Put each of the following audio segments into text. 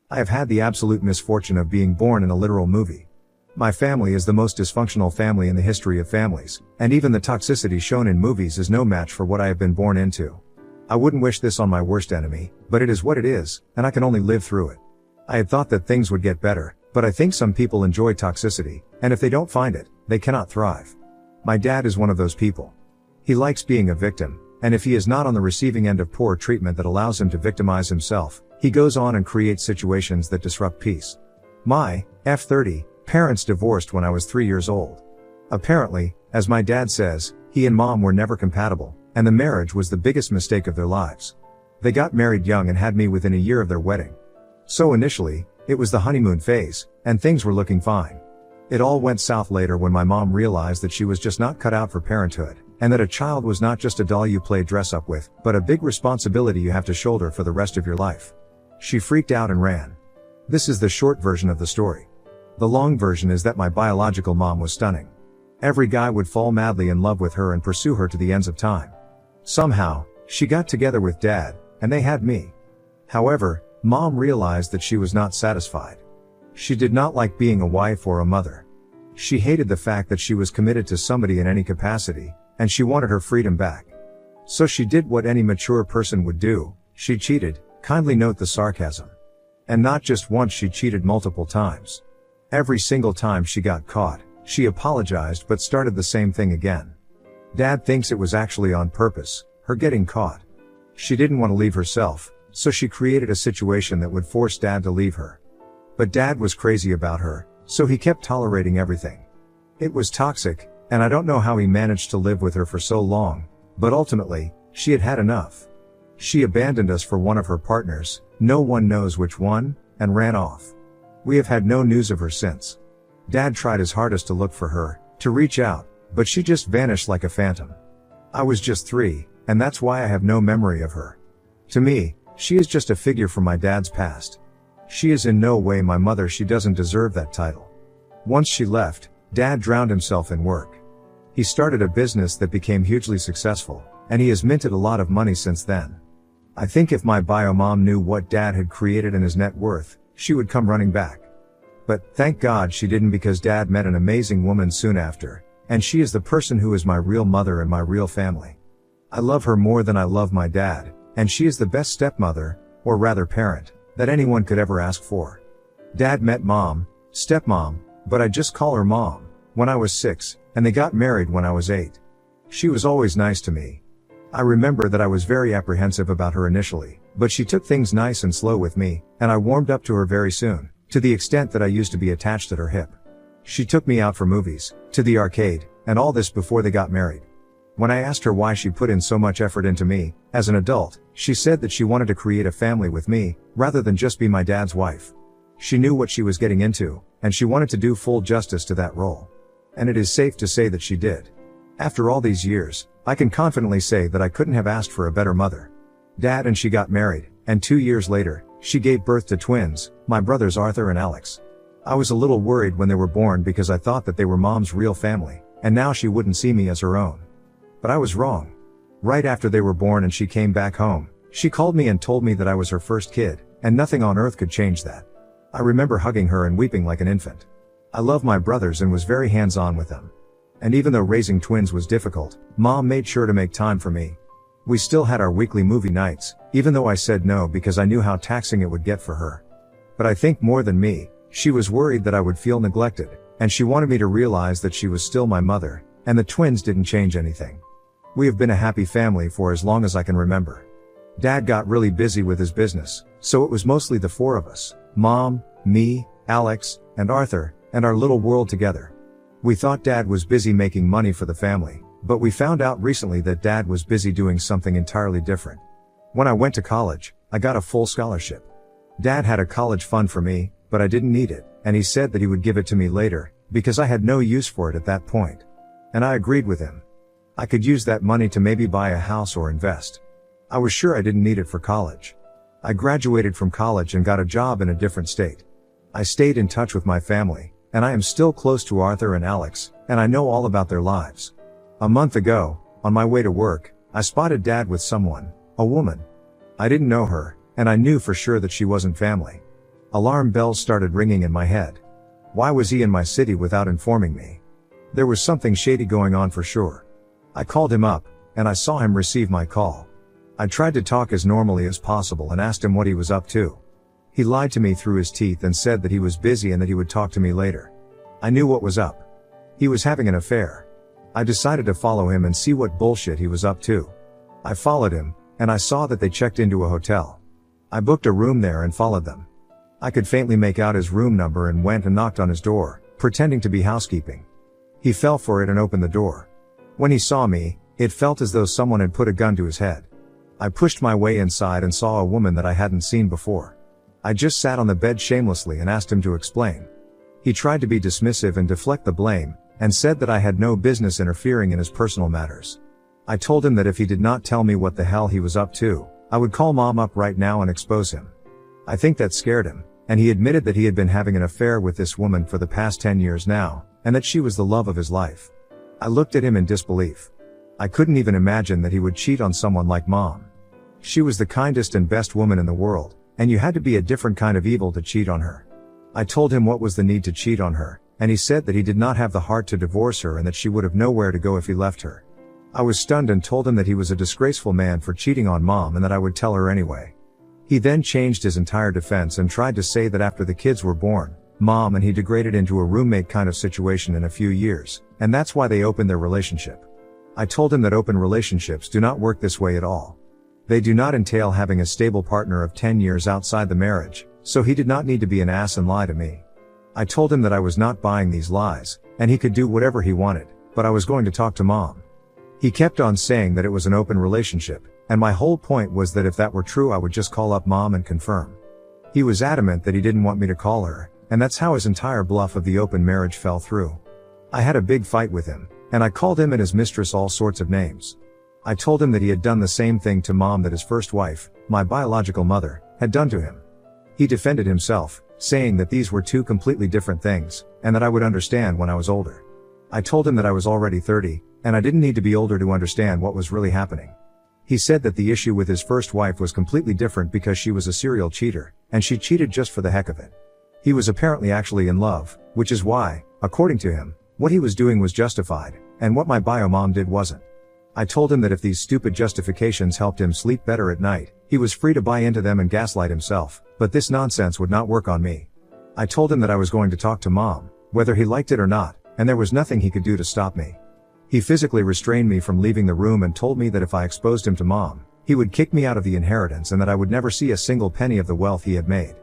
I have had the absolute misfortune of being born in a literal movie. My family is the most dysfunctional family in the history of families, and even the toxicity shown in movies is no match for what I have been born into. I wouldn't wish this on my worst enemy, but it is what it is, and I can only live through it. I had thought that things would get better, but I think some people enjoy toxicity, and if they don't find it, they cannot thrive. My dad is one of those people. He likes being a victim, and if he is not on the receiving end of poor treatment that allows him to victimize himself, he goes on and creates situations that disrupt peace. My F30 parents divorced when I was 3 years old. Apparently, as my dad says, he and mom were never compatible, and the marriage was the biggest mistake of their lives. They got married young and had me within a year of their wedding. So initially, it was the honeymoon phase, and things were looking fine. It all went south later when my mom realized that she was just not cut out for parenthood, and that a child was not just a doll you play dress up with, but a big responsibility you have to shoulder for the rest of your life. She freaked out and ran. This is the short version of the story. The long version is that my biological mom was stunning. Every guy would fall madly in love with her and pursue her to the ends of time. Somehow, she got together with dad, and they had me. However, mom realized that she was not satisfied. She did not like being a wife or a mother. She hated the fact that she was committed to somebody in any capacity, and she wanted her freedom back. So she did what any mature person would do, she cheated. Kindly note the sarcasm. And not just once, she cheated multiple times. Every single time she got caught, she apologized but started the same thing again. Dad thinks it was actually on purpose, her getting caught. She didn't want to leave herself, so she created a situation that would force dad to leave her. But dad was crazy about her, so he kept tolerating everything. It was toxic, and I don't know how he managed to live with her for so long, but ultimately, she had had enough. She abandoned us for one of her partners, no one knows which one, and ran off. We have had no news of her since. Dad tried his hardest to look for her, to reach out, but she just vanished like a phantom. I was just 3, and that's why I have no memory of her. To me, she is just a figure from my dad's past. She is in no way my mother. She doesn't deserve that title. Once she left, dad drowned himself in work. He started a business that became hugely successful, and he has minted a lot of money since then. I think if my bio mom knew what dad had created and his net worth, she would come running back. But thank God she didn't, because dad met an amazing woman soon after, and she is the person who is my real mother and my real family. I love her more than I love my dad, and she is the best stepmother, or rather parent, that anyone could ever ask for. Dad met mom, stepmom, but I just call her mom, when I was 6, and they got married when I was 8. She was always nice to me. I remember that I was very apprehensive about her initially, but she took things nice and slow with me, and I warmed up to her very soon, to the extent that I used to be attached at her hip. She took me out for movies, to the arcade, and all this before they got married. When I asked her why she put in so much effort into me, as an adult, she said that she wanted to create a family with me, rather than just be my dad's wife. She knew what she was getting into, and she wanted to do full justice to that role. And it is safe to say that she did. After all these years, I can confidently say that I couldn't have asked for a better mother. Dad and she got married, and 2 years later, she gave birth to twins, my brothers Arthur and Alex. I was a little worried when they were born because I thought that they were mom's real family, and now she wouldn't see me as her own. But I was wrong. Right after they were born and she came back home, she called me and told me that I was her first kid, and nothing on earth could change that. I remember hugging her and weeping like an infant. I love my brothers and was very hands-on with them. And even though raising twins was difficult, mom made sure to make time for me. We still had our weekly movie nights, even though I said no because I knew how taxing it would get for her. But I think more than me, she was worried that I would feel neglected, and she wanted me to realize that she was still my mother, and the twins didn't change anything. We have been a happy family for as long as I can remember. Dad got really busy with his business, so it was mostly the 4 of us, mom, me, Alex, and Arthur, and our little world together. We thought dad was busy making money for the family, but we found out recently that dad was busy doing something entirely different. When I went to college, I got a full scholarship. Dad had a college fund for me, but I didn't need it, and he said that he would give it to me later, because I had no use for it at that point. And I agreed with him. I could use that money to maybe buy a house or invest. I was sure I didn't need it for college. I graduated from college and got a job in a different state. I stayed in touch with my family, and I am still close to Arthur and Alex, and I know all about their lives. A month ago, on my way to work, I spotted dad with someone, a woman. I didn't know her, and I knew for sure that she wasn't family. Alarm bells started ringing in my head. Why was he in my city without informing me? There was something shady going on for sure. I called him up, and I saw him receive my call. I tried to talk as normally as possible and asked him what he was up to. He lied to me through his teeth and said that he was busy and that he would talk to me later. I knew what was up. He was having an affair. I decided to follow him and see what bullshit he was up to. I followed him, and I saw that they checked into a hotel. I booked a room there and followed them. I could faintly make out his room number and went and knocked on his door, pretending to be housekeeping. He fell for it and opened the door. When he saw me, it felt as though someone had put a gun to his head. I pushed my way inside and saw a woman that I hadn't seen before. I just sat on the bed shamelessly and asked him to explain. He tried to be dismissive and deflect the blame, and said that I had no business interfering in his personal matters. I told him that if he did not tell me what the hell he was up to, I would call Mom up right now and expose him. I think that scared him, and he admitted that he had been having an affair with this woman for the past 10 years now, and that she was the love of his life. I looked at him in disbelief. I couldn't even imagine that he would cheat on someone like Mom. She was the kindest and best woman in the world, and you had to be a different kind of evil to cheat on her. I told him what was the need to cheat on her, and he said that he did not have the heart to divorce her and that she would have nowhere to go if he left her. I was stunned and told him that he was a disgraceful man for cheating on Mom and that I would tell her anyway. He then changed his entire defense and tried to say that after the kids were born, Mom and he degraded into a roommate kind of situation in a few years, and that's why they opened their relationship. I told him that open relationships do not work this way at all. They do not entail having a stable partner of 10 years outside the marriage, so he did not need to be an ass and lie to me. I told him that I was not buying these lies, and he could do whatever he wanted, but I was going to talk to Mom. He kept on saying that it was an open relationship, and my whole point was that if that were true I would just call up Mom and confirm. He was adamant that he didn't want me to call her, and that's how his entire bluff of the open marriage fell through. I had a big fight with him, and I called him and his mistress all sorts of names. I told him that he had done the same thing to Mom that his first wife, my biological mother, had done to him. He defended himself, saying that these were two completely different things, and that I would understand when I was older. I told him that I was already 30, and I didn't need to be older to understand what was really happening. He said that the issue with his first wife was completely different because she was a serial cheater, and she cheated just for the heck of it. He was apparently actually in love, which is why, according to him, what he was doing was justified, and what my bio mom did wasn't. I told him that if these stupid justifications helped him sleep better at night, he was free to buy into them and gaslight himself, but this nonsense would not work on me. I told him that I was going to talk to Mom, whether he liked it or not, and there was nothing he could do to stop me. He physically restrained me from leaving the room and told me that if I exposed him to Mom, he would kick me out of the inheritance and that I would never see a single penny of the wealth he had made.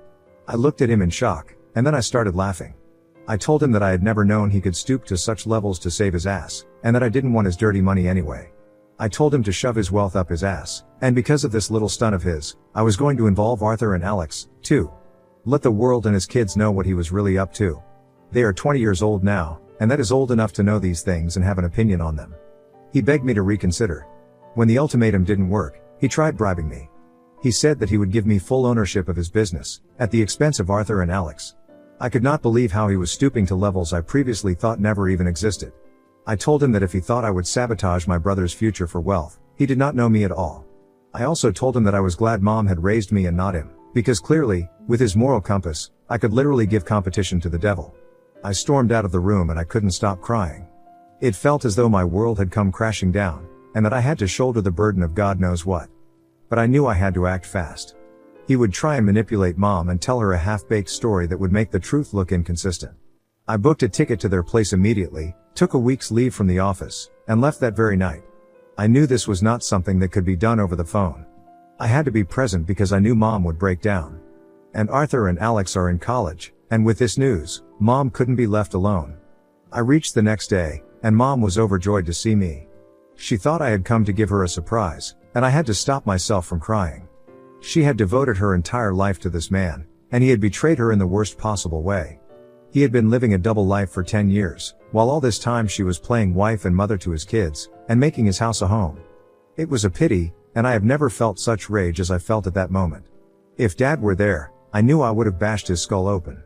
I looked at him in shock, and then I started laughing. I told him that I had never known he could stoop to such levels to save his ass, and that I didn't want his dirty money anyway. I told him to shove his wealth up his ass, and because of this little stunt of his, I was going to involve Arthur and Alex, too. Let the world and his kids know what he was really up to. They are 20 years old now, and that is old enough to know these things and have an opinion on them. He begged me to reconsider. When the ultimatum didn't work, he tried bribing me. He said that he would give me full ownership of his business, at the expense of Arthur and Alex. I could not believe how he was stooping to levels I previously thought never even existed. I told him that if he thought I would sabotage my brother's future for wealth, he did not know me at all. I also told him that I was glad Mom had raised me and not him, because clearly, with his moral compass, I could literally give competition to the devil. I stormed out of the room and I couldn't stop crying. It felt as though my world had come crashing down, and that I had to shoulder the burden of God knows what. But I knew I had to act fast. He would try and manipulate Mom and tell her a half-baked story that would make the truth look inconsistent. I booked a ticket to their place immediately, took a week's leave from the office, and left that very night. I knew this was not something that could be done over the phone. I had to be present because I knew Mom would break down. And Arthur and Alex are in college, and with this news, Mom couldn't be left alone. I reached the next day, and Mom was overjoyed to see me. She thought I had come to give her a surprise, and I had to stop myself from crying. She had devoted her entire life to this man, and he had betrayed her in the worst possible way. He had been living a double life for 10 years, while all this time she was playing wife and mother to his kids, and making his house a home. It was a pity, and I have never felt such rage as I felt at that moment. If Dad were there, I knew I would have bashed his skull open.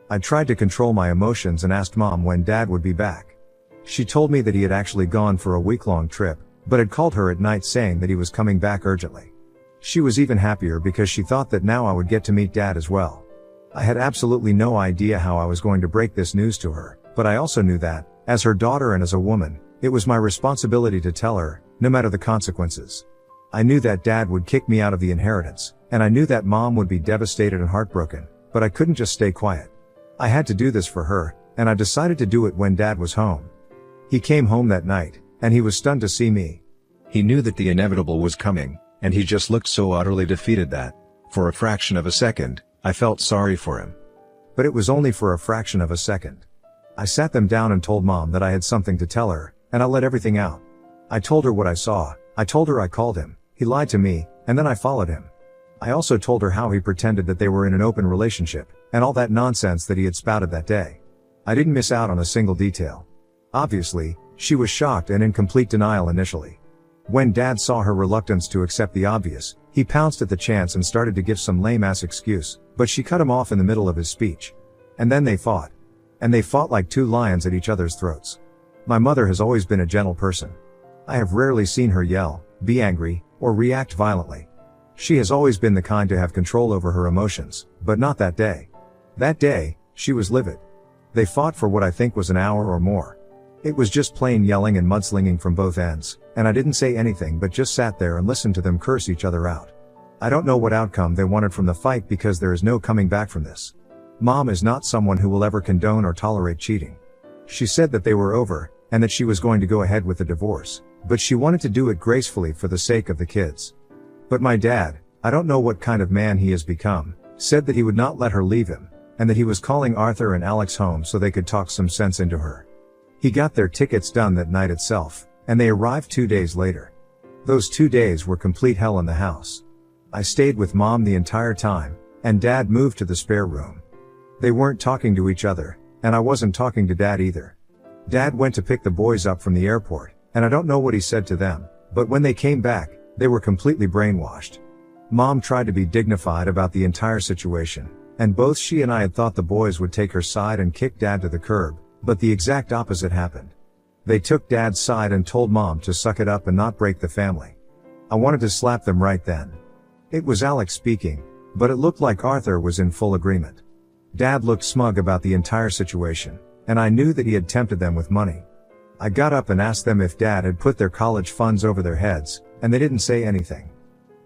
I tried to control my emotions and asked Mom when Dad would be back. She told me that he had actually gone for a week-long trip, but had called her at night saying that he was coming back urgently. She was even happier because she thought that now I would get to meet Dad as well. I had absolutely no idea how I was going to break this news to her, but I also knew that, as her daughter and as a woman, it was my responsibility to tell her, no matter the consequences. I knew that Dad would kick me out of the inheritance, and I knew that Mom would be devastated and heartbroken, but I couldn't just stay quiet. I had to do this for her, and I decided to do it when Dad was home. He came home that night, and he was stunned to see me. He knew that the inevitable was coming, and he just looked so utterly defeated that, for a fraction of a second, I felt sorry for him. But it was only for a fraction of a second. I sat them down and told Mom that I had something to tell her, and I let everything out. I told her what I saw, I told her I called him, he lied to me, and then I followed him. I also told her how he pretended that they were in an open relationship, and all that nonsense that he had spouted that day. I didn't miss out on a single detail. Obviously, she was shocked and in complete denial initially. When Dad saw her reluctance to accept the obvious, he pounced at the chance and started to give some lame-ass excuse, but she cut him off in the middle of his speech. And then they fought. And they fought like two lions at each other's throats. My mother has always been a gentle person. I have rarely seen her yell, be angry, or react violently. She has always been the kind to have control over her emotions, but not that day. That day, she was livid. They fought for what I think was an hour or more. It was just plain yelling and mudslinging from both ends, and I didn't say anything but just sat there and listened to them curse each other out. I don't know what outcome they wanted from the fight because there is no coming back from this. Mom is not someone who will ever condone or tolerate cheating. She said that they were over, and that she was going to go ahead with the divorce, but she wanted to do it gracefully for the sake of the kids. But my dad, I don't know what kind of man he has become, said that he would not let her leave him, and that he was calling Arthur and Alex home so they could talk some sense into her. He got their tickets done that night itself, and they arrived 2 days later. Those 2 days were complete hell in the house. I stayed with Mom the entire time, and Dad moved to the spare room. They weren't talking to each other, and I wasn't talking to Dad either. Dad went to pick the boys up from the airport, and I don't know what he said to them, but when they came back, they were completely brainwashed. Mom tried to be dignified about the entire situation, and both she and I had thought the boys would take her side and kick Dad to the curb, but the exact opposite happened. They took Dad's side and told Mom to suck it up and not break the family. I wanted to slap them right then. It was Alex speaking, but it looked like Arthur was in full agreement. Dad looked smug about the entire situation, and I knew that he had tempted them with money. I got up and asked them if Dad had put their college funds over their heads, and they didn't say anything.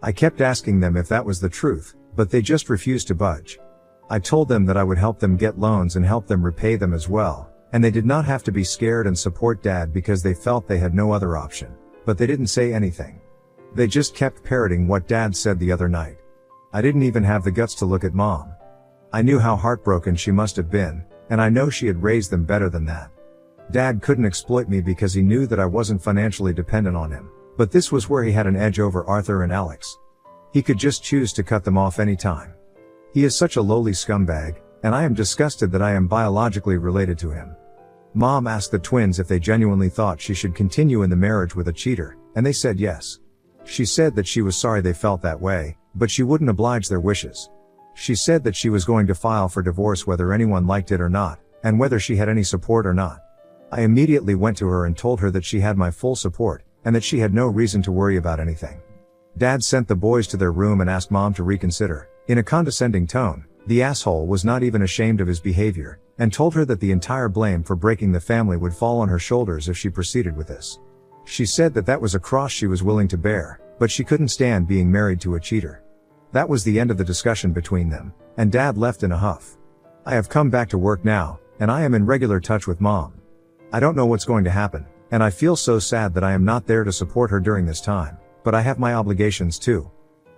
I kept asking them if that was the truth, but they just refused to budge. I told them that I would help them get loans and help them repay them as well, and they did not have to be scared and support Dad because they felt they had no other option, but they didn't say anything. They just kept parroting what Dad said the other night. I didn't even have the guts to look at Mom. I knew how heartbroken she must have been, and I know she had raised them better than that. Dad couldn't exploit me because he knew that I wasn't financially dependent on him, but this was where he had an edge over Arthur and Alex. He could just choose to cut them off any time. He is such a lowly scumbag, and I am disgusted that I am biologically related to him. Mom asked the twins if they genuinely thought she should continue in the marriage with a cheater, and they said yes. She said that she was sorry they felt that way, but she wouldn't oblige their wishes. She said that she was going to file for divorce whether anyone liked it or not, and whether she had any support or not. I immediately went to her and told her that she had my full support, and that she had no reason to worry about anything. Dad sent the boys to their room and asked Mom to reconsider. In a condescending tone, the asshole was not even ashamed of his behavior, and told her that the entire blame for breaking the family would fall on her shoulders if she proceeded with this. She said that that was a cross she was willing to bear, but she couldn't stand being married to a cheater. That was the end of the discussion between them, and Dad left in a huff. I have come back to work now, and I am in regular touch with Mom. I don't know what's going to happen, and I feel so sad that I am not there to support her during this time, but I have my obligations too.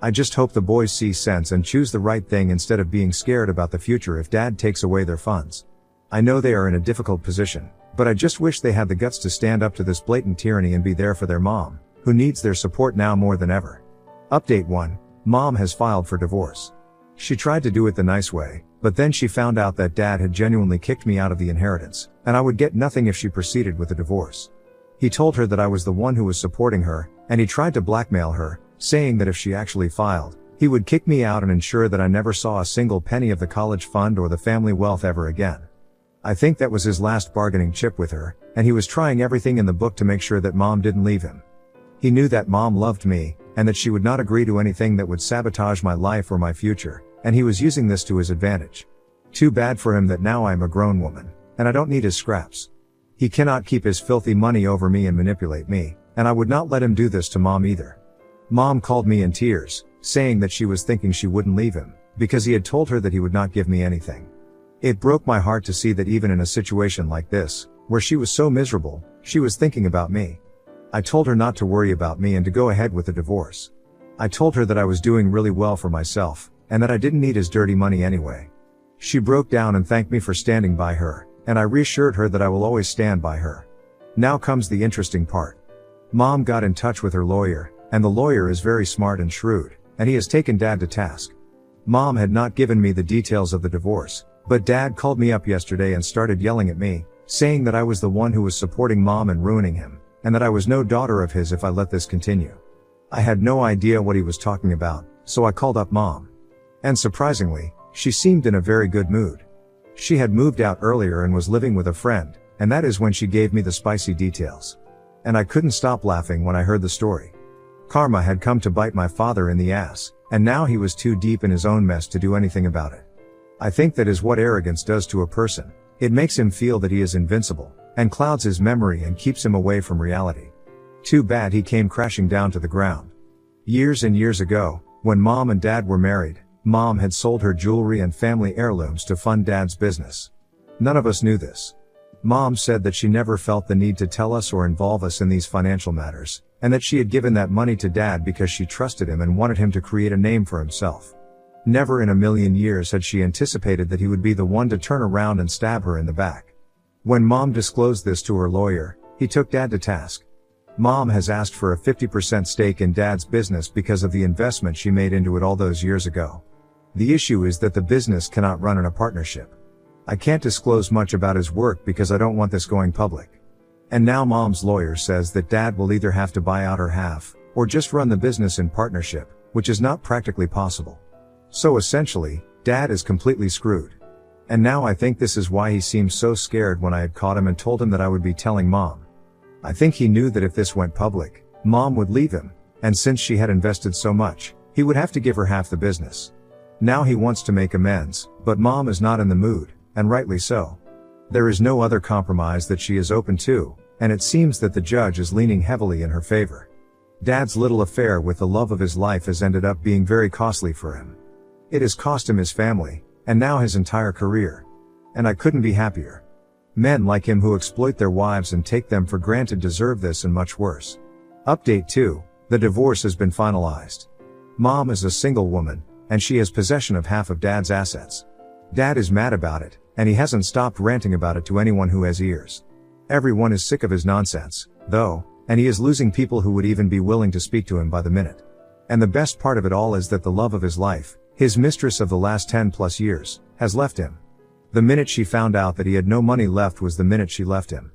I just hope the boys see sense and choose the right thing instead of being scared about the future if Dad takes away their funds. I know they are in a difficult position, but I just wish they had the guts to stand up to this blatant tyranny and be there for their mom, who needs their support now more than ever. Update 1. Mom has filed for divorce. She tried to do it the nice way, but then she found out that Dad had genuinely kicked me out of the inheritance, and I would get nothing if she proceeded with the divorce. He told her that I was the one who was supporting her, and he tried to blackmail her, saying that if she actually filed, he would kick me out and ensure that I never saw a single penny of the college fund or the family wealth ever again. I think that was his last bargaining chip with her, and he was trying everything in the book to make sure that Mom didn't leave him. He knew that Mom loved me, and that she would not agree to anything that would sabotage my life or my future, and he was using this to his advantage. Too bad for him that now I am a grown woman, and I don't need his scraps. He cannot keep his filthy money over me and manipulate me, and I would not let him do this to Mom either. Mom called me in tears, saying that she was thinking she wouldn't leave him, because he had told her that he would not give me anything. It broke my heart to see that even in a situation like this, where she was so miserable, she was thinking about me. I told her not to worry about me and to go ahead with the divorce. I told her that I was doing really well for myself, and that I didn't need his dirty money anyway. She broke down and thanked me for standing by her, and I reassured her that I will always stand by her. Now comes the interesting part. Mom got in touch with her lawyer, and the lawyer is very smart and shrewd, and he has taken Dad to task. Mom had not given me the details of the divorce, but Dad called me up yesterday and started yelling at me, saying that I was the one who was supporting Mom and ruining him, and that I was no daughter of his if I let this continue. I had no idea what he was talking about, so I called up Mom. And surprisingly, she seemed in a very good mood. She had moved out earlier and was living with a friend, and that is when she gave me the spicy details. And I couldn't stop laughing when I heard the story. Karma had come to bite my father in the ass, and now he was too deep in his own mess to do anything about it. I think that is what arrogance does to a person. It makes him feel that he is invincible, and clouds his memory and keeps him away from reality. Too bad he came crashing down to the ground. Years and years ago, when Mom and Dad were married, Mom had sold her jewelry and family heirlooms to fund Dad's business. None of us knew this. Mom said that she never felt the need to tell us or involve us in these financial matters, and that she had given that money to Dad because she trusted him and wanted him to create a name for himself. Never in a million years had she anticipated that he would be the one to turn around and stab her in the back. When Mom disclosed this to her lawyer, he took Dad to task. Mom has asked for a 50% stake in Dad's business because of the investment she made into it all those years ago. The issue is that the business cannot run in a partnership. I can't disclose much about his work because I don't want this going public. And now Mom's lawyer says that Dad will either have to buy out her half, or just run the business in partnership, which is not practically possible. So essentially, Dad is completely screwed. And now I think this is why he seemed so scared when I had caught him and told him that I would be telling Mom. I think he knew that if this went public, Mom would leave him, and since she had invested so much, he would have to give her half the business. Now he wants to make amends, but Mom is not in the mood, and rightly so. There is no other compromise that she is open to, and it seems that the judge is leaning heavily in her favor. Dad's little affair with the love of his life has ended up being very costly for him. It has cost him his family, and now his entire career. And I couldn't be happier. Men like him who exploit their wives and take them for granted deserve this and much worse. Update 2. The divorce has been finalized. Mom is a single woman, and she has possession of half of Dad's assets. Dad is mad about it, and he hasn't stopped ranting about it to anyone who has ears. Everyone is sick of his nonsense, though, and he is losing people who would even be willing to speak to him by the minute. And the best part of it all is that the love of his life, his mistress of the last 10+ years, has left him. The minute she found out that he had no money left was the minute she left him.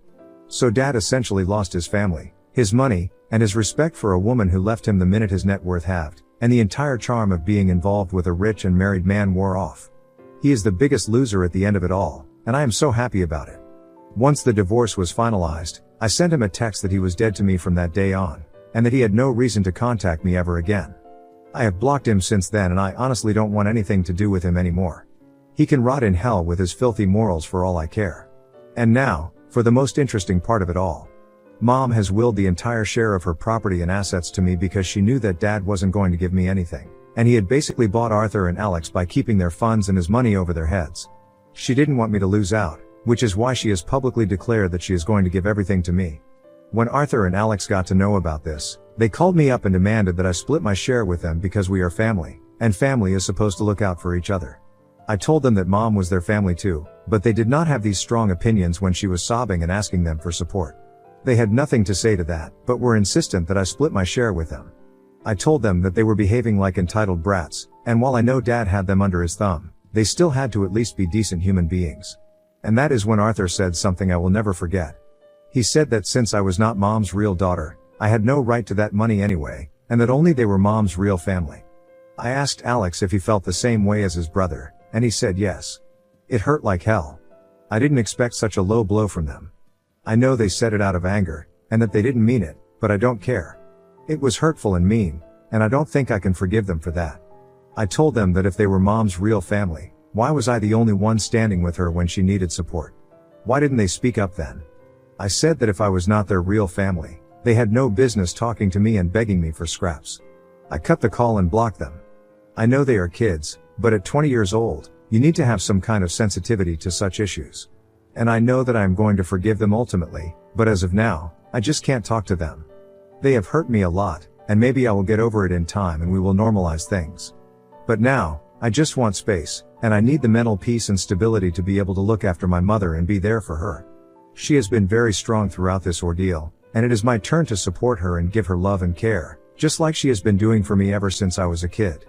So Dad essentially lost his family, his money, and his respect for a woman who left him the minute his net worth halved, and the entire charm of being involved with a rich and married man wore off. He is the biggest loser at the end of it all, and I am so happy about it. Once the divorce was finalized, I sent him a text that he was dead to me from that day on, and that he had no reason to contact me ever again. I have blocked him since then, and I honestly don't want anything to do with him anymore. He can rot in hell with his filthy morals for all I care. And now, for the most interesting part of it all. Mom has willed the entire share of her property and assets to me because she knew that Dad wasn't going to give me anything, and he had basically bought Arthur and Alex by keeping their funds and his money over their heads. She didn't want me to lose out, which is why she has publicly declared that she is going to give everything to me. When Arthur and Alex got to know about this, they called me up and demanded that I split my share with them because we are family, and family is supposed to look out for each other. I told them that Mom was their family too, but they did not have these strong opinions when she was sobbing and asking them for support. They had nothing to say to that, but were insistent that I split my share with them. I told them that they were behaving like entitled brats, and while I know Dad had them under his thumb, they still had to at least be decent human beings. And that is when Arthur said something I will never forget. He said that since I was not Mom's real daughter, I had no right to that money anyway, and that only they were Mom's real family. I asked Alex if he felt the same way as his brother, and he said yes. It hurt like hell. I didn't expect such a low blow from them. I know they said it out of anger, and that they didn't mean it, but I don't care. It was hurtful and mean, and I don't think I can forgive them for that. I told them that if they were Mom's real family, Why was I the only one standing with her when she needed support? Why didn't they speak up then? I said that if I was not their real family, they had no business talking to me and begging me for scraps. I cut the call and blocked them. I know they are kids, but at 20 years old, you need to have some kind of sensitivity to such issues. And I know that I am going to forgive them ultimately, but as of now, I just can't talk to them. They have hurt me a lot, and maybe I will get over it in time and we will normalize things. But now, I just want space, and I need the mental peace and stability to be able to look after my mother and be there for her. She has been very strong throughout this ordeal, and it is my turn to support her and give her love and care, just like she has been doing for me ever since I was a kid.